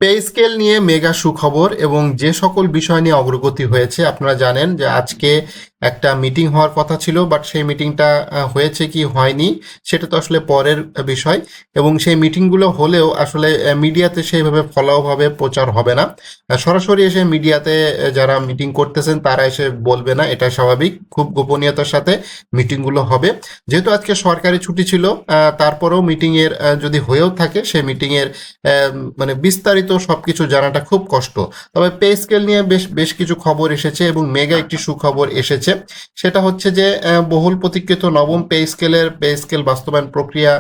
Pay scale নিয়ে mega সুখবর এবং যে সকল বিষয় নিয়ে অগ্রগতি হয়েছে আপনারা জানেন যে আজকে একটা মিটিং হওয়ার কথা ছিল, বাট সেই মিটিংটা হয়েছে কি হয়নি সেটা তো আসলে পরের বিষয়। এবং সেই মিটিংগুলো হলেও আসলে মিডিয়াতে সেইভাবে ফলাওভাবে প্রচার হবে না। সরাসরি এসে মিডিয়াতে যারা মিটিং করতেছেন তারা এসে বলবে না, এটা স্বাভাবিক। খুব গোপনীয়তার সাথে মিটিংগুলো হবে। যেহেতু আজকে সরকারি ছুটি ছিল, তারপরেও মিটিংয়ের যদি হয়েও থাকে সেই মিটিংয়ের মানে বিস্তারিত সবকিছু জানাটা খুব কষ্ট। তবে পে স্কেল নিয়ে বেশ বেশ কিছু খবর এসেছে এবং মেগা একটি সুখবর এসেছে। সেটা হচ্ছে যে বহুল প্রতীক্ষিত নবম পে স্কেল বাস্তবায়ন প্রক্রিয়া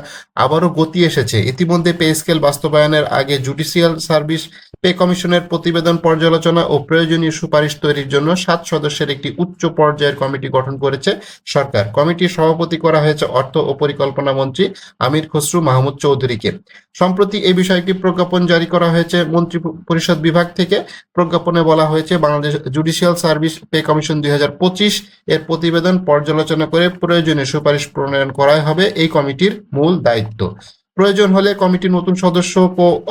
আবারও গতি এসেছে। ইতিমধ্যে পে স্কেল বাস্তবায়নের আগে জুডিশিয়াল সার্ভিস পে কমিশনের প্রতিবেদন পর্যালোচনা ও প্রয়োজনীয় সুপারিশ তৈরির জন্য 7 সদস্যের একটি উচ্চ পর্যায়ের কমিটি গঠন করেছে সরকার। কমিটির সভাপতি করা হয়েছে অর্থ ও পরিকল্পনা মন্ত্রী আমির খসরু মাহমুদ চৌধুরীকে। সম্প্রতি এই বিষয়ে একটি প্রজ্ঞাপন জারি করা হয়েছে মন্ত্রী পরিষদ বিভাগ থেকে। প্রজ্ঞাপনে বলা হয়েছে Bangladesh judicial service pay commission 2025 এর প্রতিবেদন পর্যালোচনা করে প্রয়োজনীয় সুপারিশ প্রণয়ন করাই হবে এই কমিটির মূল দায়িত্ব। প্রয়োজন হলে কমিটি নতুন সদস্য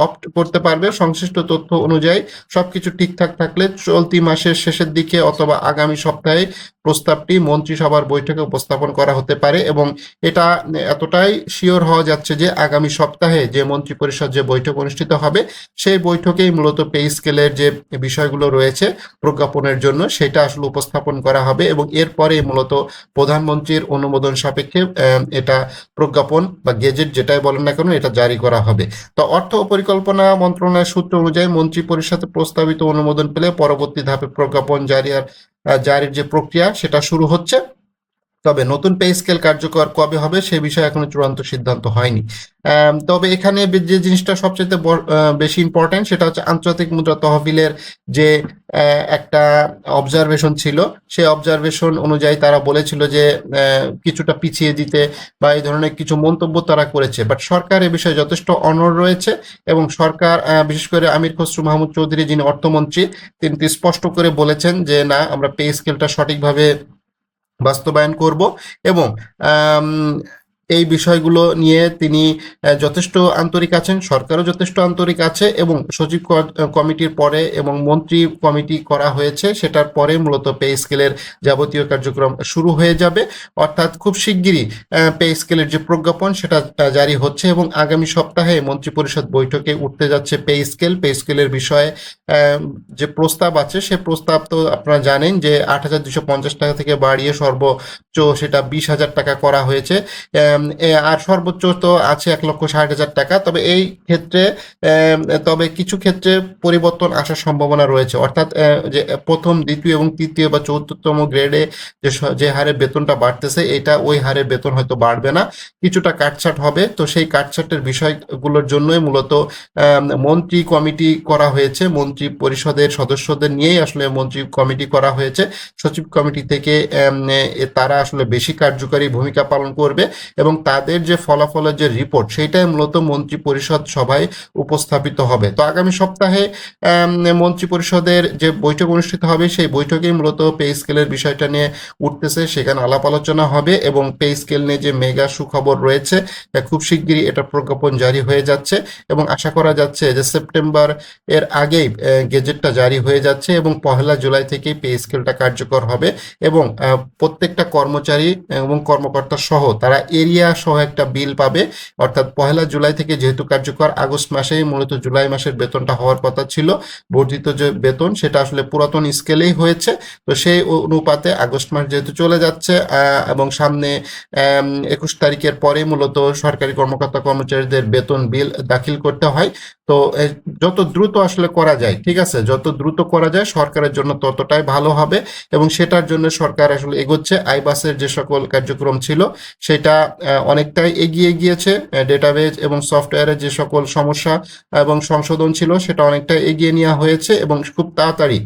অপ্ট করতে পারবে। সংশ্লিষ্ট তথ্য অনুযায়ী সবকিছু ঠিকঠাক থাকলে চলতি মাসের শেষের দিকে অথবা আগামী সপ্তাহে প্রস্তাবটি মন্ত্রিসভার বৈঠকে উপস্থাপন করা হতে পারে। এবং এটা এতটাই শিওর হওয়া যাচ্ছে যে আগামী সপ্তাহে যে মন্ত্রী পরিষদ যে বৈঠক অনুষ্ঠিত হবে সেই বৈঠকেই মূলত পে স্কেলের যে বিষয়গুলো রয়েছে প্রজ্ঞাপনের জন্য সেটা আসলে উপস্থাপন করা হবে এবং এরপরে মূলত প্রধানমন্ত্রীর অনুমোদন সাপেক্ষে এটা প্রজ্ঞাপন বা গেজেট যেটাই বলেন না কেন এটা জারি করা হবে। তো অর্থ ও পরিকল্পনা মন্ত্রণালয়ের সূত্র অনুযায়ী মন্ত্রী পরিষদের প্রস্তাবিত অনুমোদন পেলে পরবর্তী ধাপে প্রজ্ঞাপন জারির যে প্রক্রিয়া সেটা শুরু হচ্ছে। তবে নতুন পে স্কেল কার্যকর কবে হবে সে বিষয়ে এখনো চূড়ান্ত সিদ্ধান্ত হয়নি। তবে এখানে যে জিনিসটা সবচেয়ে বেশি ইম্পর্টেন্ট সেটা হচ্ছে আন্তর্জাতিক মুদ্রা তহবিলের যে একটা অবজারভেশন ছিল, সেই অবজারভেশন অনুযায়ী তারা বলেছিল যে কিছুটা পিছিয়ে দিতে বা এই ধরনের কিছু মন্তব্য তারা করেছে। বাট সরকার এ বিষয়ে যথেষ্ট অনড় রয়েছে এবং সরকার বিশেষ করে আমির খসরু মাহমুদ চৌধুরী যিনি অর্থমন্ত্রী তিনি স্পষ্ট করে বলেছেন যে না, আমরা পে স্কেলটা সঠিকভাবে বাস্তবায়ন করব। এবং এই বিষয়গুলো নিয়ে তিনি যথেষ্ট আন্তরিক আছেন, সরকারও যথেষ্ট আন্তরিক আছে এবং সচিব কমিটির পরে এবং মন্ত্রী কমিটি করা হয়েছে সেটার পরে মূলত পে স্কেলের যাবতীয় কার্যক্রম শুরু হয়ে যাবে। অর্থাৎ খুব শিগগিরই পে স্কেলের যে প্রজ্ঞাপন সেটা জারি হচ্ছে এবং আগামী সপ্তাহে মন্ত্রী পরিষদ বৈঠকে উঠতে যাচ্ছে পে স্কেলের বিষয়ে যে প্রস্তাব আছে সে প্রস্তাব তো আপনারা জানেন যে 8,250 টাকা থেকে বাড়িয়ে সর্বোচ্চ সেটা 20,000 টাকা করা হয়েছে। আর সর্বোচ্চ তো আছে 1,60,000 টাকা। তবে এই ক্ষেত্রে তবে কিছু ক্ষেত্রে পরিবর্তন আসার সম্ভাবনা রয়েছে। অর্থাৎ যে প্রথম, দ্বিতীয় এবং তৃতীয় বা চতুর্থতম গ্রেডে যে হারে বেতনটা বাড়তেছে এটা ওই হারে বেতন হয়তো বাড়বে না, কিছুটা কাটছাট হবে। তো সেই কাটছাটের বিষয়গুলোর জন্যই মূলত মন্ত্রী কমিটি করা হয়েছে। মন্ত্রী পরিষদের সদস্যদের নিয়েই আসলে মন্ত্রী কমিটি করা হয়েছে। সচিব কমিটি থেকে তারা আসলে বেশি কার্যকরী ভূমিকা পালন করবে এবং তাদের যে ফলাফলের যে রিপোর্ট সেইটাই মূলত মন্ত্রী পরিষদ সভায় উপস্থাপিত হবে। তো আগামী সপ্তাহে মন্ত্রী পরিষদের যে বৈঠক অনুষ্ঠিত হবে সেই বৈঠকেই মূলত পে স্কেলের বিষয়টা নিয়ে উঠতেছে, সেখানে আলাপ আলোচনা হবে এবং পে স্কেল নিয়ে যে মেগা সুখবর রয়েছে খুব শিগগিরই এটা প্রজ্ঞাপন জারি হয়ে যাচ্ছে এবং আশা করা যাচ্ছে যে সেপ্টেম্বর এর আগেই গেজেটটা জারি হয়ে যাচ্ছে এবং 1 জুলাই থেকেই পে স্কেলটা কার্যকর হবে এবং প্রত্যেকটা কর্মচারী এবং কর্মকর্তা সহ তারা এরিয়া সহ একটা বিল পাবে। অর্থাৎ 1 জুলাই থেকে যেহেতু কার্যকর, আগস্ট মাসেই মূলত জুলাই মাসের বেতনটা হওয়ার কথা ছিল, বর্ধিত যে বেতন সেটা আসলে পুরাতন স্কেলেই হয়েছে। তো সেই অনুপাতে আগস্ট মাস যেহেতু চলে যাচ্ছে এবং সামনে 21 তারিখের পরে মূলত সরকারি কর্মকর্তা কর্মচারীদের বেতন বিল দাখিল করতে হয়। তো যত দ্রুত আসলে করা যায়, ঠিক আছে, যত দ্রুত করা যায় সরকারের জন্য ততটাই ভালো হবে এবং সেটার জন্য সরকার আসলে এগোচ্ছে। আইবাসের যে সকল কার্যক্রম ছিল সেটা অনেকটাই এগিয়ে গিয়েছে। ডেটাবেজ এবং সফটওয়্যারের যে সকল সমস্যা এবং সংশোধন ছিল সেটা অনেকটা এগিয়ে নেওয়া হয়েছে এবং খুব তাড়াতাড়ি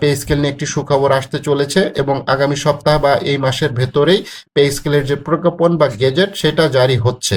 পে স্কেল নিয়ে একটি সুখবর আসতে চলেছে এবং আগামী সপ্তাহ বা এই মাসের ভেতরেই পে স্কেলের যে প্রজ্ঞাপন বা গেজেট সেটা জারি হচ্ছে।